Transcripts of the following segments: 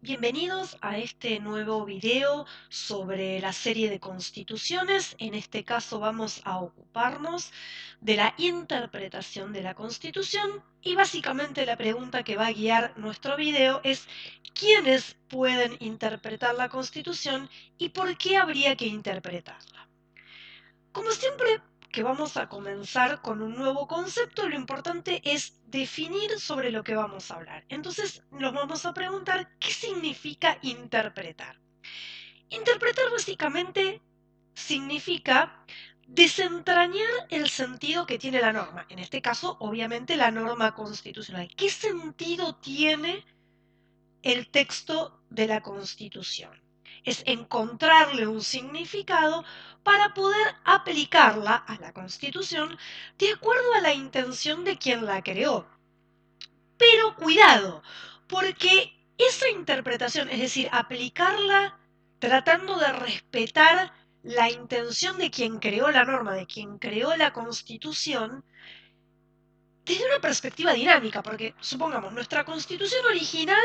Bienvenidos a este nuevo video sobre la serie de constituciones. En este caso vamos a ocuparnos de la interpretación de la Constitución y básicamente la pregunta que va a guiar nuestro video es ¿quiénes pueden interpretar la Constitución y por qué habría que interpretarla? Como siempre que vamos a comenzar con un nuevo concepto, lo importante es definir sobre lo que vamos a hablar. Entonces nos vamos a preguntar ¿qué significa interpretar? Interpretar básicamente significa desentrañar el sentido que tiene la norma. En este caso, obviamente, la norma constitucional. ¿Qué sentido tiene el texto de la Constitución? Es encontrarle un significado para poder aplicarla a la Constitución de acuerdo a la intención de quien la creó. Pero cuidado, porque esa interpretación, es decir, aplicarla tratando de respetar la intención de quien creó la norma, de quien creó la Constitución, desde una perspectiva dinámica, porque supongamos, nuestra Constitución original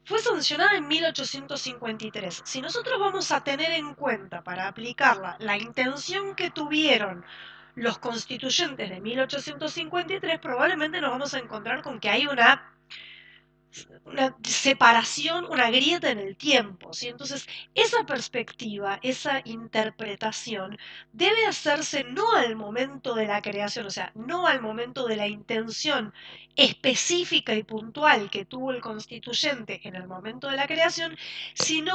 fue sancionada en 1853. Si nosotros vamos a tener en cuenta para aplicarla la intención que tuvieron los constituyentes de 1853, probablemente nos vamos a encontrar con que hay una separación, una grieta en el tiempo, ¿sí? Entonces, esa perspectiva, esa interpretación debe hacerse no al momento de la creación, o sea, no al momento de la intención específica y puntual que tuvo el constituyente en el momento de la creación, sino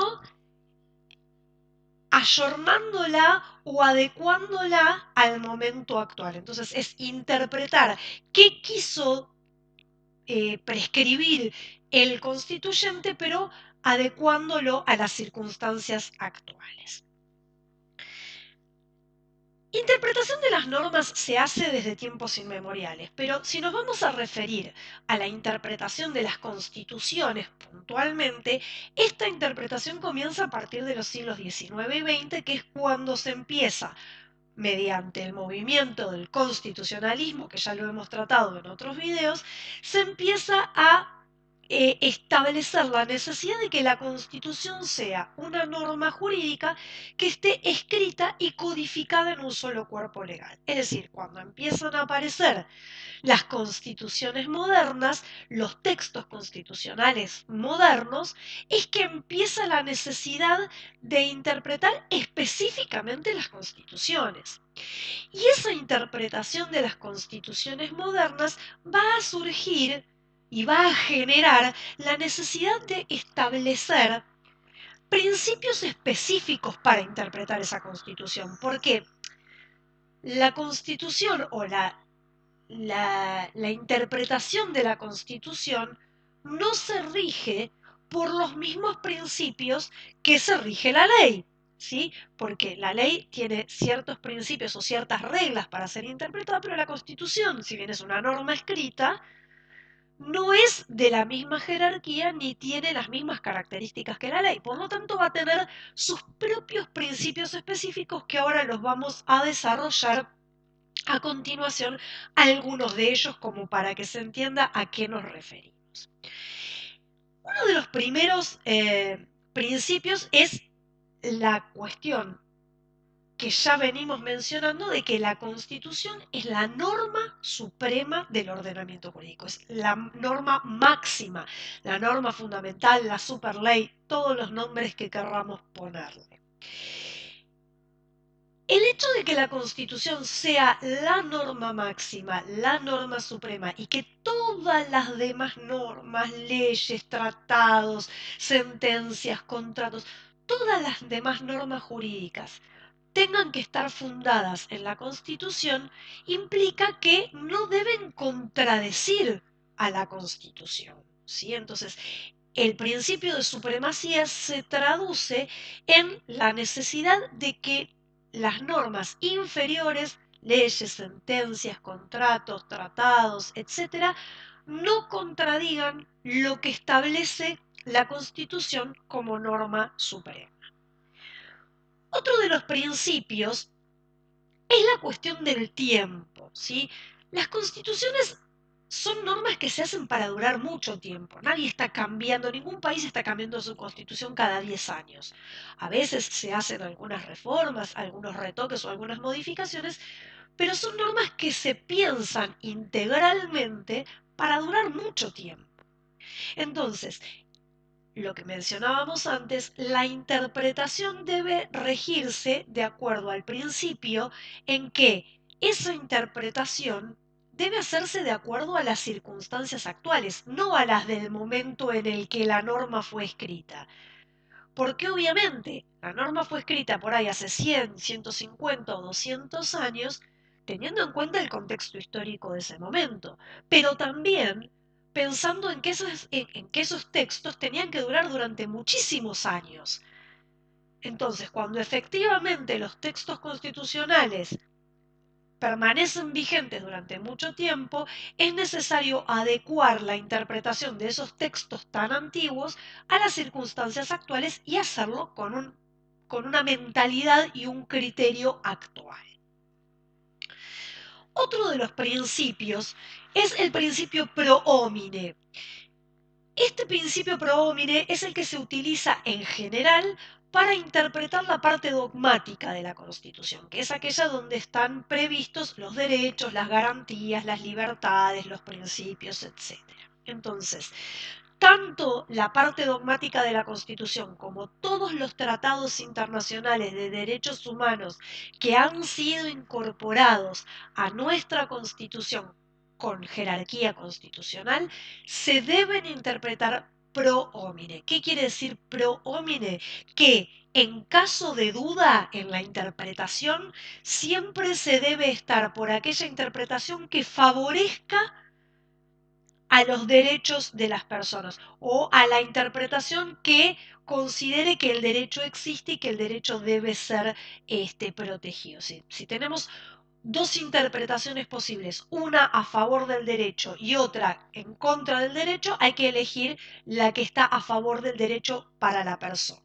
ayornándola o adecuándola al momento actual. Entonces, es interpretar qué quiso prescribir el constituyente, pero adecuándolo a las circunstancias actuales. Interpretación de las normas se hace desde tiempos inmemoriales, pero si nos vamos a referir a la interpretación de las constituciones puntualmente, esta interpretación comienza a partir de los siglos XIX y XX, que es cuando se empieza, mediante el movimiento del constitucionalismo, que ya lo hemos tratado en otros videos, se empieza a establecer la necesidad de que la Constitución sea una norma jurídica que esté escrita y codificada en un solo cuerpo legal. Es decir, cuando empiezan a aparecer las constituciones modernas, los textos constitucionales modernos, es que empieza la necesidad de interpretar específicamente las constituciones. Y esa interpretación de las constituciones modernas va a surgir y va a generar la necesidad de establecer principios específicos para interpretar esa constitución, porque la constitución o la interpretación de la Constitución no se rige por los mismos principios que se rige la ley, ¿sí? Porque la ley tiene ciertos principios o ciertas reglas para ser interpretada, pero la Constitución, si bien es una norma escrita, no es de la misma jerarquía ni tiene las mismas características que la ley. Por lo tanto, va a tener sus propios principios específicos que ahora los vamos a desarrollar a continuación, algunos de ellos como para que se entienda a qué nos referimos. Uno de los primeros principios es la cuestión que ya venimos mencionando de que la Constitución es la norma suprema del ordenamiento jurídico, es la norma máxima, la norma fundamental, la superley, todos los nombres que querramos ponerle. El hecho de que la Constitución sea la norma máxima, la norma suprema y que todas las demás normas, leyes, tratados, sentencias, contratos, todas las demás normas jurídicas tengan que estar fundadas en la Constitución, implica que no deben contradecir a la Constitución, ¿sí? Entonces, el principio de supremacía se traduce en la necesidad de que las normas inferiores, leyes, sentencias, contratos, tratados, etcétera, no contradigan lo que establece la Constitución como norma suprema. Otro de los principios es la cuestión del tiempo, ¿sí? Las constituciones son normas que se hacen para durar mucho tiempo. Nadie está cambiando, ningún país está cambiando su constitución cada 10 años. A veces se hacen algunas reformas, algunos retoques o algunas modificaciones, pero son normas que se piensan integralmente para durar mucho tiempo. Entonces, lo que mencionábamos antes, la interpretación debe regirse de acuerdo al principio en que esa interpretación debe hacerse de acuerdo a las circunstancias actuales, no a las del momento en el que la norma fue escrita. Porque obviamente la norma fue escrita por ahí hace 100, 150 o 200 años, teniendo en cuenta el contexto histórico de ese momento, pero también pensando en que esos textos tenían que durar durante muchísimos años. Entonces, cuando efectivamente los textos constitucionales permanecen vigentes durante mucho tiempo, es necesario adecuar la interpretación de esos textos tan antiguos a las circunstancias actuales y hacerlo con una mentalidad y un criterio actual. Otro de los principios es el principio pro homine. Este principio pro homine es el que se utiliza en general para interpretar la parte dogmática de la Constitución, que es aquella donde están previstos los derechos, las garantías, las libertades, los principios, etc. Entonces, tanto la parte dogmática de la Constitución como todos los tratados internacionales de derechos humanos que han sido incorporados a nuestra Constitución con jerarquía constitucional se deben interpretar pro homine. ¿Qué quiere decir pro homine? Que en caso de duda en la interpretación, siempre se debe estar por aquella interpretación que favorezca a los derechos de las personas o a la interpretación que considere que el derecho existe y que el derecho debe ser protegido. Si tenemos dos interpretaciones posibles, una a favor del derecho y otra en contra del derecho, hay que elegir la que está a favor del derecho para la persona.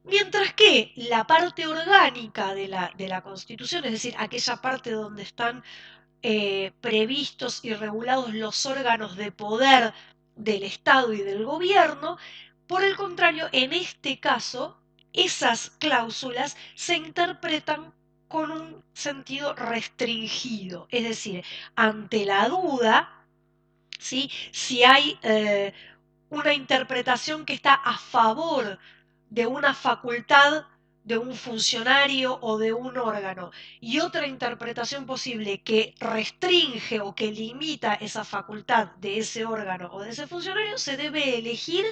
Mientras que la parte orgánica de la Constitución, es decir, aquella parte donde están previstos y regulados los órganos de poder del Estado y del gobierno, por el contrario, en este caso, esas cláusulas se interpretan con un sentido restringido, es decir, ante la duda, ¿sí? Si hay una interpretación que está a favor de una facultad de un funcionario o de un órgano y otra interpretación posible que restringe o que limita esa facultad de ese órgano o de ese funcionario, se debe elegir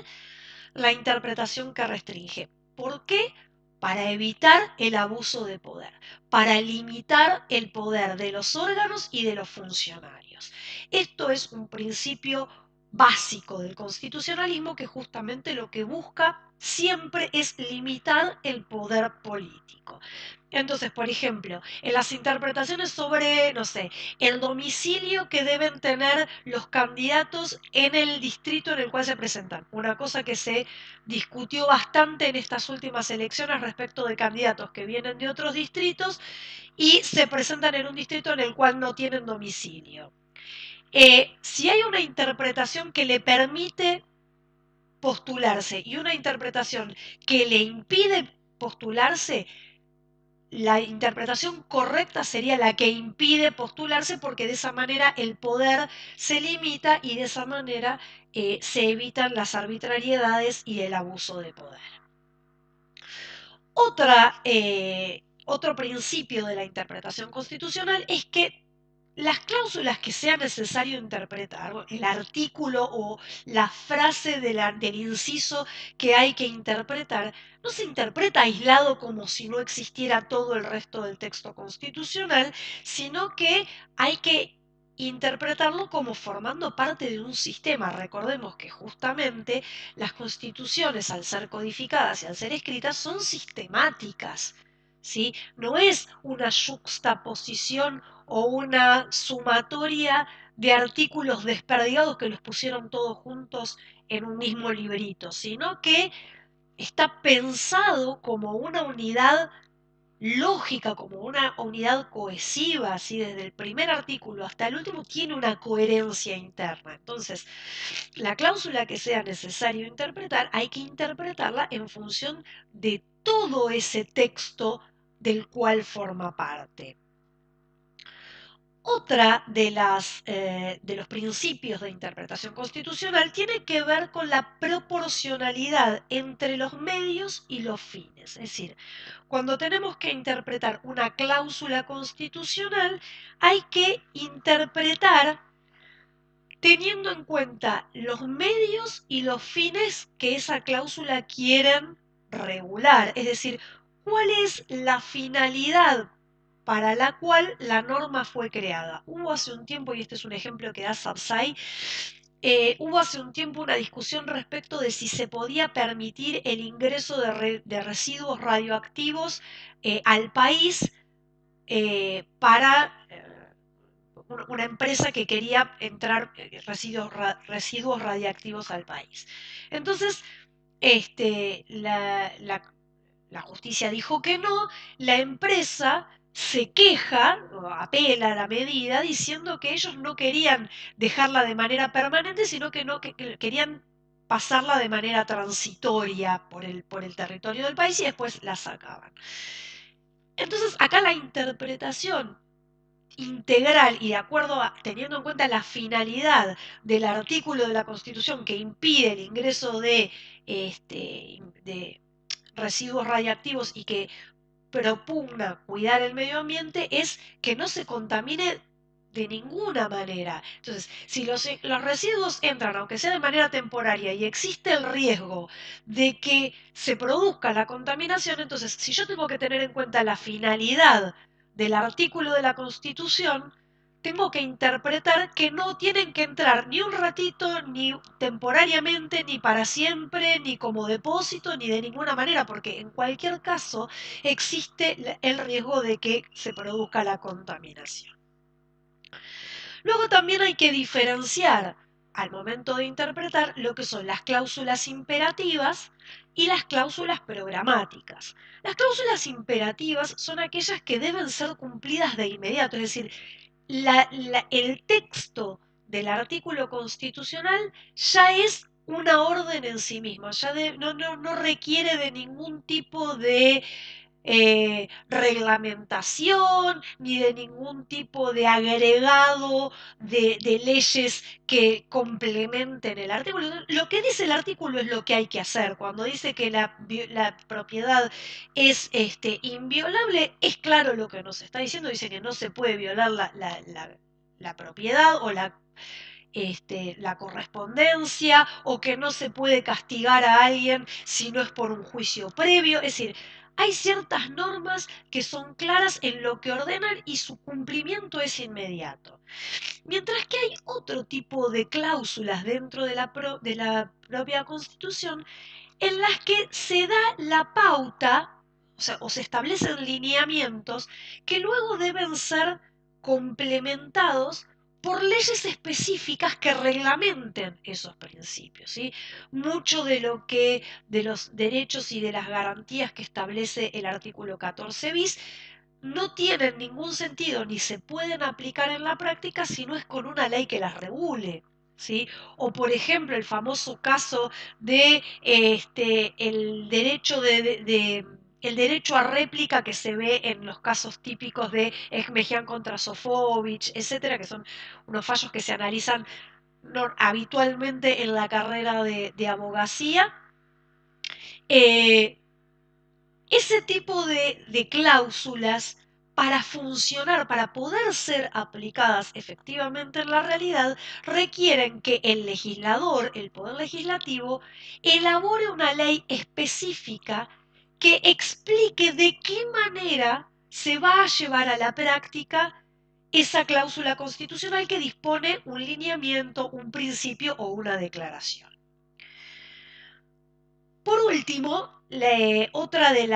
la interpretación que restringe. ¿Por qué? Para evitar el abuso de poder, para limitar el poder de los órganos y de los funcionarios. Esto es un principio básico del constitucionalismo que justamente lo que busca siempre es limitar el poder político. Entonces, por ejemplo, en las interpretaciones sobre, no sé, el domicilio que deben tener los candidatos en el distrito en el cual se presentan, una cosa que se discutió bastante en estas últimas elecciones respecto de candidatos que vienen de otros distritos y se presentan en un distrito en el cual no tienen domicilio. Si hay una interpretación que le permite postularse y una interpretación que le impide postularse, la interpretación correcta sería la que impide postularse porque de esa manera el poder se limita y de esa manera se evitan las arbitrariedades y el abuso de poder. Otro principio de la interpretación constitucional es que las cláusulas que sea necesario interpretar, el artículo o la frase del inciso que hay que interpretar, no se interpreta aislado como si no existiera todo el resto del texto constitucional, sino que hay que interpretarlo como formando parte de un sistema. Recordemos que justamente las constituciones, al ser codificadas y al ser escritas, son sistemáticas, ¿sí? No es una yuxtaposición o una sumatoria de artículos desperdigados que los pusieron todos juntos en un mismo librito, sino que está pensado como una unidad lógica, como una unidad cohesiva, así desde el primer artículo hasta el último, tiene una coherencia interna. Entonces, la cláusula que sea necesario interpretar, hay que interpretarla en función de todo ese texto del cual forma parte. Otra de los principios de interpretación constitucional tiene que ver con la proporcionalidad entre los medios y los fines. Es decir, cuando tenemos que interpretar una cláusula constitucional, hay que interpretar teniendo en cuenta los medios y los fines que esa cláusula quieren regular. Es decir, ¿cuál es la finalidad para la cual la norma fue creada? Hubo hace un tiempo, y este es un ejemplo que da Sapsay, hubo hace un tiempo una discusión respecto de si se podía permitir el ingreso de residuos radioactivos al país para una empresa que quería entrar residuos radiactivos al país. Entonces, la justicia dijo que no, la empresa se queja, o apela a la medida, diciendo que ellos no querían dejarla de manera permanente, sino que querían pasarla de manera transitoria por el territorio del país y después la sacaban. Entonces, acá la interpretación integral y de acuerdo teniendo en cuenta la finalidad del artículo de la Constitución que impide el ingreso de residuos radiactivos y que propugna cuidar el medio ambiente es que no se contamine de ninguna manera. Entonces, si los residuos entran, aunque sea de manera temporaria, y existe el riesgo de que se produzca la contaminación, entonces, si yo tengo que tener en cuenta la finalidad del artículo de la Constitución, tengo que interpretar que no tienen que entrar ni un ratito, ni temporariamente, ni para siempre, ni como depósito, ni de ninguna manera, porque en cualquier caso existe el riesgo de que se produzca la contaminación. Luego también hay que diferenciar al momento de interpretar lo que son las cláusulas imperativas y las cláusulas programáticas. Las cláusulas imperativas son aquellas que deben ser cumplidas de inmediato, es decir, el texto del artículo constitucional ya es una orden en sí misma, ya no requiere de ningún tipo de reglamentación ni de ningún tipo de agregado de leyes que complementen el artículo. Lo que dice el artículo es lo que hay que hacer. Cuando dice que la propiedad es inviolable, es claro lo que nos está diciendo. Dice que no se puede violar la propiedad o la correspondencia, o que no se puede castigar a alguien si no es por un juicio previo. Es decir, hay ciertas normas que son claras en lo que ordenan y su cumplimiento es inmediato. Mientras que hay otro tipo de cláusulas dentro de la propia Constitución en las que se da la pauta, o se establecen lineamientos que luego deben ser complementados por leyes específicas que reglamenten esos principios, ¿sí? Mucho de los derechos y de las garantías que establece el artículo 14 bis no tienen ningún sentido ni se pueden aplicar en la práctica si no es con una ley que las regule, ¿sí? O por ejemplo el famoso caso de el derecho a réplica que se ve en los casos típicos de Ekmejian contra Sofovich, etcétera, que son unos fallos que se analizan habitualmente en la carrera de abogacía. Ese tipo de cláusulas, para funcionar, para poder ser aplicadas efectivamente en la realidad, requieren que el legislador, el poder legislativo, elabore una ley específica que explique de qué manera se va a llevar a la práctica esa cláusula constitucional que dispone un lineamiento, un principio o una declaración. Por último, otra de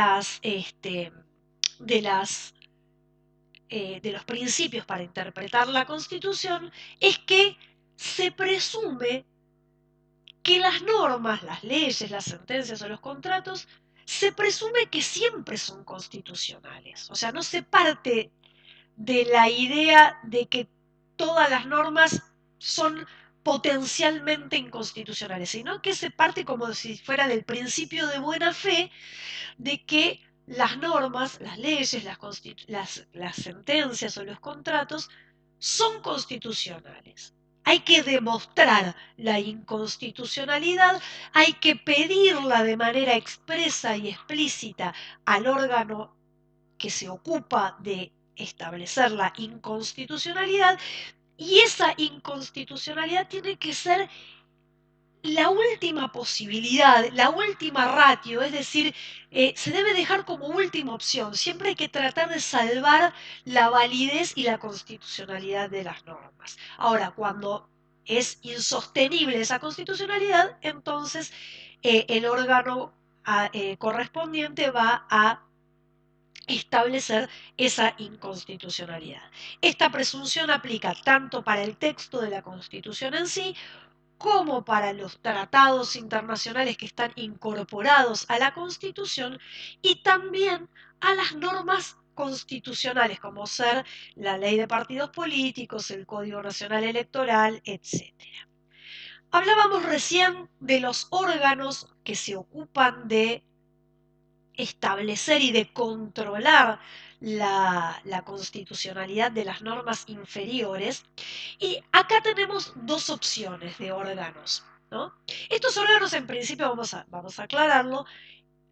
los principios para interpretar la Constitución es que se presume que las normas, las leyes, las sentencias o los contratos se presume que siempre son constitucionales. O sea, no se parte de la idea de que todas las normas son potencialmente inconstitucionales, sino que se parte como si fuera del principio de buena fe de que las normas, las leyes, las sentencias o los contratos son constitucionales. Hay que demostrar la inconstitucionalidad, hay que pedirla de manera expresa y explícita al órgano que se ocupa de establecer la inconstitucionalidad, y esa inconstitucionalidad tiene que ser la última posibilidad, la última ratio, es decir, se debe dejar como última opción. Siempre hay que tratar de salvar la validez y la constitucionalidad de las normas. Ahora, cuando es insostenible esa constitucionalidad, entonces el órgano correspondiente va a establecer esa inconstitucionalidad. Esta presunción aplica tanto para el texto de la Constitución en sí, como para los tratados internacionales que están incorporados a la Constitución, y también a las normas constitucionales, como ser la ley de partidos políticos, el Código Nacional Electoral, etc. Hablábamos recién de los órganos que se ocupan de establecer y de controlar la constitucionalidad de las normas inferiores. Y acá tenemos dos opciones de órganos, ¿no? Estos órganos, en principio, vamos a aclararlo,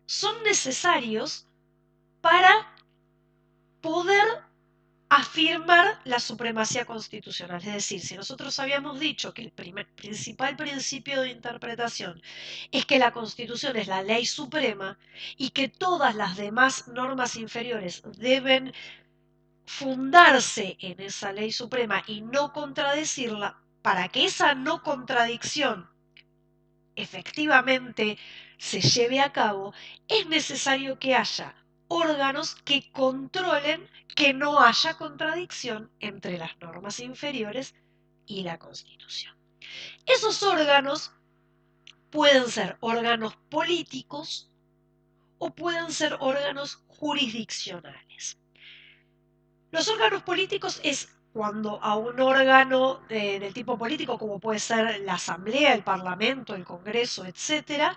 son necesarios para poder afirmar la supremacía constitucional. Es decir, si nosotros habíamos dicho que el principal principio de interpretación es que la Constitución es la ley suprema y que todas las demás normas inferiores deben fundarse en esa ley suprema y no contradecirla, para que esa no contradicción efectivamente se lleve a cabo, es necesario que haya órganos que controlen que no haya contradicción entre las normas inferiores y la Constitución. Esos órganos pueden ser órganos políticos o pueden ser órganos jurisdiccionales. Los órganos políticos es cuando a un órgano del tipo político, como puede ser la Asamblea, el Parlamento, el Congreso, etc.,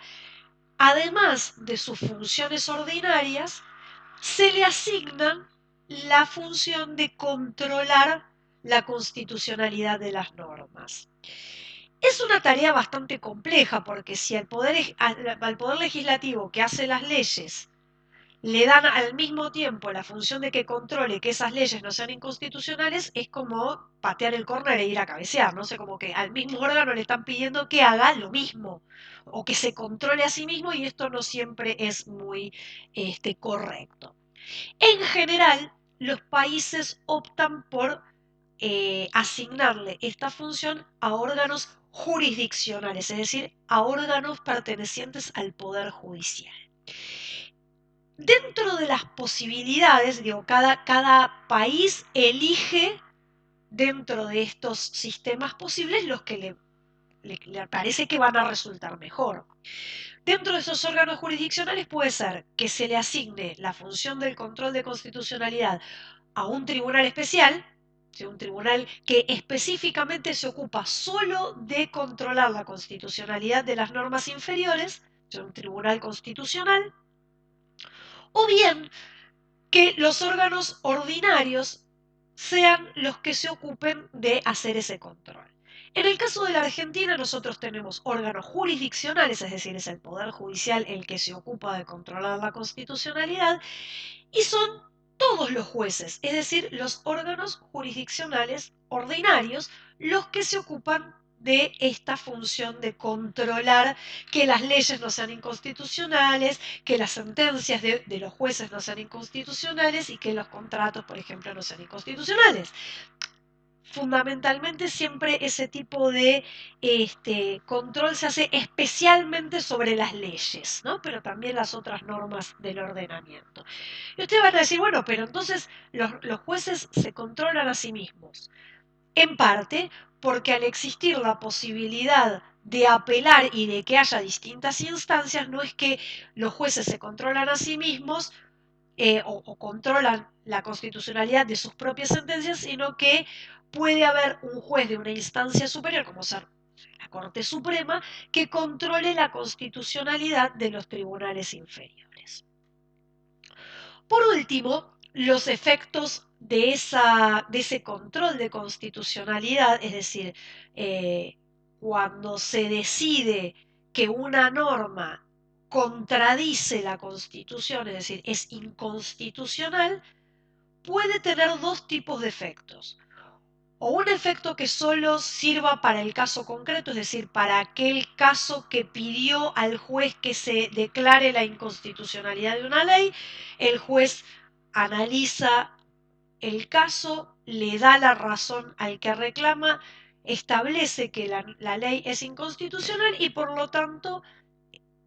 además de sus funciones ordinarias, se le asigna la función de controlar la constitucionalidad de las normas. Es una tarea bastante compleja porque si al poder legislativo que hace las leyes le dan al mismo tiempo la función de que controle que esas leyes no sean inconstitucionales, es como patear el córner e ir a cabecear, ¿no? O sea, como que al mismo órgano le están pidiendo que haga lo mismo o que se controle a sí mismo, y esto no siempre es muy correcto. En general, los países optan por asignarle esta función a órganos jurisdiccionales, es decir, a órganos pertenecientes al Poder Judicial. Dentro de las posibilidades, digo, cada país elige dentro de estos sistemas posibles los que le parece que van a resultar mejor. Dentro de esos órganos jurisdiccionales puede ser que se le asigne la función del control de constitucionalidad a un tribunal especial, un tribunal que específicamente se ocupa solo de controlar la constitucionalidad de las normas inferiores, un tribunal constitucional, o bien que los órganos ordinarios sean los que se ocupen de hacer ese control. En el caso de la Argentina, nosotros tenemos órganos jurisdiccionales, es decir, es el Poder Judicial el que se ocupa de controlar la constitucionalidad, y son todos los jueces, es decir, los órganos jurisdiccionales ordinarios, los que se ocupan de esta función de controlar que las leyes no sean inconstitucionales, que las sentencias de los jueces no sean inconstitucionales y que los contratos, por ejemplo, no sean inconstitucionales. Fundamentalmente siempre ese tipo de control se hace especialmente sobre las leyes, ¿no? Pero también las otras normas del ordenamiento. Y ustedes van a decir, bueno, pero entonces los jueces se controlan a sí mismos. En parte porque al existir la posibilidad de apelar y de que haya distintas instancias no es que los jueces se controlan a sí mismos o controlan la constitucionalidad de sus propias sentencias, sino que puede haber un juez de una instancia superior, como ser la Corte Suprema, que controle la constitucionalidad de los tribunales inferiores. Por último, los efectos de ese control de constitucionalidad, es decir, cuando se decide que una norma contradice la Constitución, es decir, es inconstitucional, puede tener dos tipos de efectos. O un efecto que solo sirva para el caso concreto, es decir, para aquel caso que pidió al juez que se declare la inconstitucionalidad de una ley, el juez analiza el caso, le da la razón al que reclama, establece que la ley es inconstitucional y por lo tanto,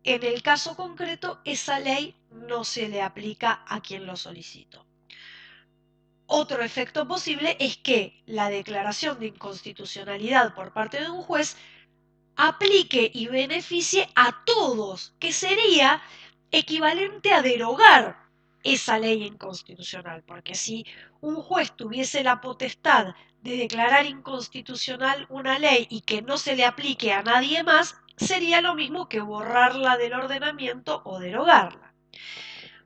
en el caso concreto, esa ley no se le aplica a quien lo solicitó. Otro efecto posible es que la declaración de inconstitucionalidad por parte de un juez aplique y beneficie a todos, que sería equivalente a derogar esa ley inconstitucional, porque si un juez tuviese la potestad de declarar inconstitucional una ley y que no se le aplique a nadie más, sería lo mismo que borrarla del ordenamiento o derogarla.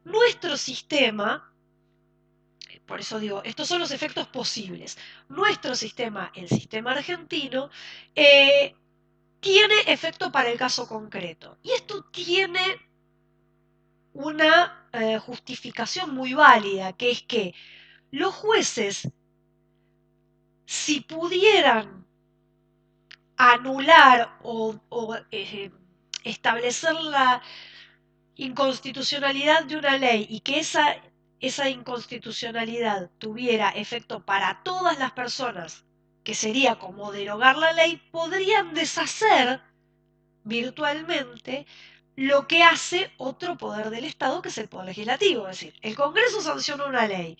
Nuestro sistema, por eso digo, estos son los efectos posibles. Nuestro sistema, el sistema argentino, tiene efecto para el caso concreto. Y esto tiene una justificación muy válida, que es que los jueces, si pudieran anular o establecer la inconstitucionalidad de una ley y que esa inconstitucionalidad tuviera efecto para todas las personas, que sería como derogar la ley, podrían deshacer virtualmente lo que hace otro poder del Estado, que es el poder legislativo. Es decir, el Congreso sanciona una ley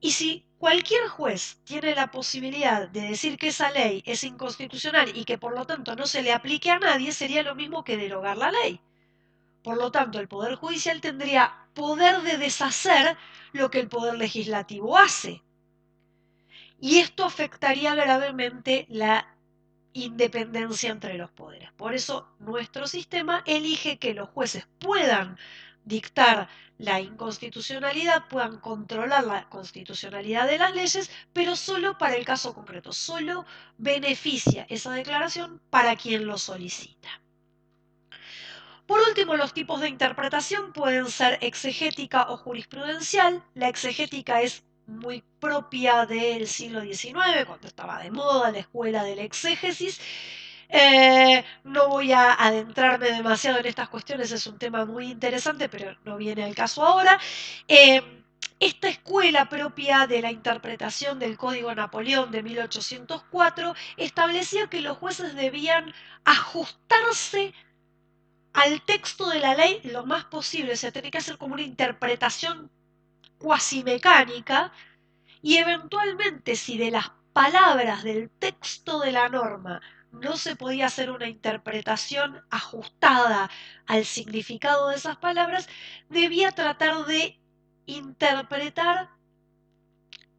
y si cualquier juez tiene la posibilidad de decir que esa ley es inconstitucional y que por lo tanto no se le aplique a nadie, sería lo mismo que derogar la ley. Por lo tanto, el Poder Judicial tendría poder de deshacer lo que el Poder Legislativo hace. Y esto afectaría gravemente la independencia entre los poderes. Por eso nuestro sistema elige que los jueces puedan dictar la inconstitucionalidad, puedan controlar la constitucionalidad de las leyes, pero solo para el caso concreto, solo beneficia esa declaración para quien lo solicita. Por último, los tipos de interpretación pueden ser exegética o jurisprudencial. La exegética es muy propia del siglo XIX, cuando estaba de moda la escuela de la exégesis. No voy a adentrarme demasiado en estas cuestiones, es un tema muy interesante, pero no viene al caso ahora. Esta escuela propia de la interpretación del Código Napoleón de 1804 establecía que los jueces debían ajustarse al texto de la ley lo más posible, o sea, tiene que hacer como una interpretación cuasi mecánica y eventualmente si de las palabras del texto de la norma no se podía hacer una interpretación ajustada al significado de esas palabras, debía tratar de interpretar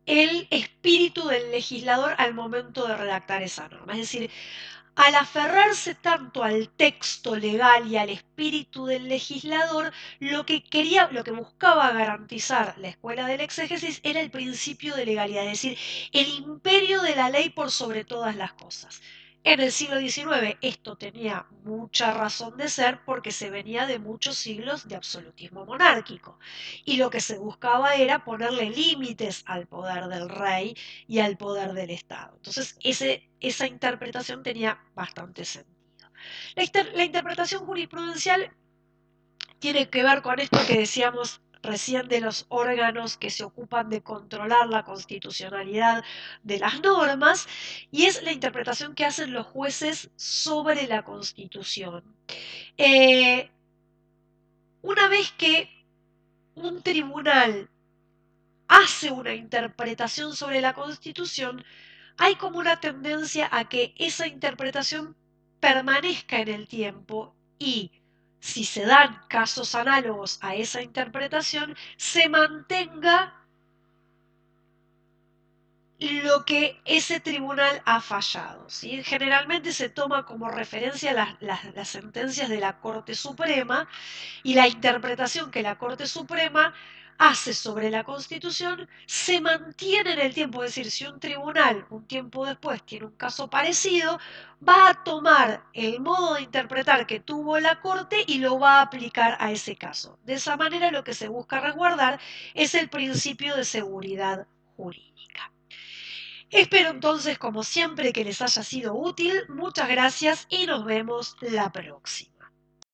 el espíritu del legislador al momento de redactar esa norma. Es decir, al aferrarse tanto al texto legal y al espíritu del legislador, lo que buscaba garantizar la escuela del exégesis era el principio de legalidad, es decir, el imperio de la ley por sobre todas las cosas. En el siglo XIX esto tenía mucha razón de ser porque se venía de muchos siglos de absolutismo monárquico y lo que se buscaba era ponerle límites al poder del rey y al poder del Estado. Entonces esa interpretación tenía bastante sentido. La interpretación jurisprudencial tiene que ver con esto que decíamos recién de los órganos que se ocupan de controlar la constitucionalidad de las normas, y es la interpretación que hacen los jueces sobre la Constitución. Una vez que un tribunal hace una interpretación sobre la Constitución, hay como una tendencia a que esa interpretación permanezca en el tiempo y, si se dan casos análogos a esa interpretación, se mantenga lo que ese tribunal ha fallado, ¿sí? Generalmente se toma como referencia las sentencias de la Corte Suprema y la interpretación que la Corte Suprema hace sobre la Constitución se mantiene en el tiempo. Es decir, si un tribunal un tiempo después tiene un caso parecido, va a tomar el modo de interpretar que tuvo la Corte y lo va a aplicar a ese caso. De esa manera lo que se busca resguardar es el principio de seguridad jurídica. Espero entonces, como siempre, que les haya sido útil. Muchas gracias y nos vemos la próxima.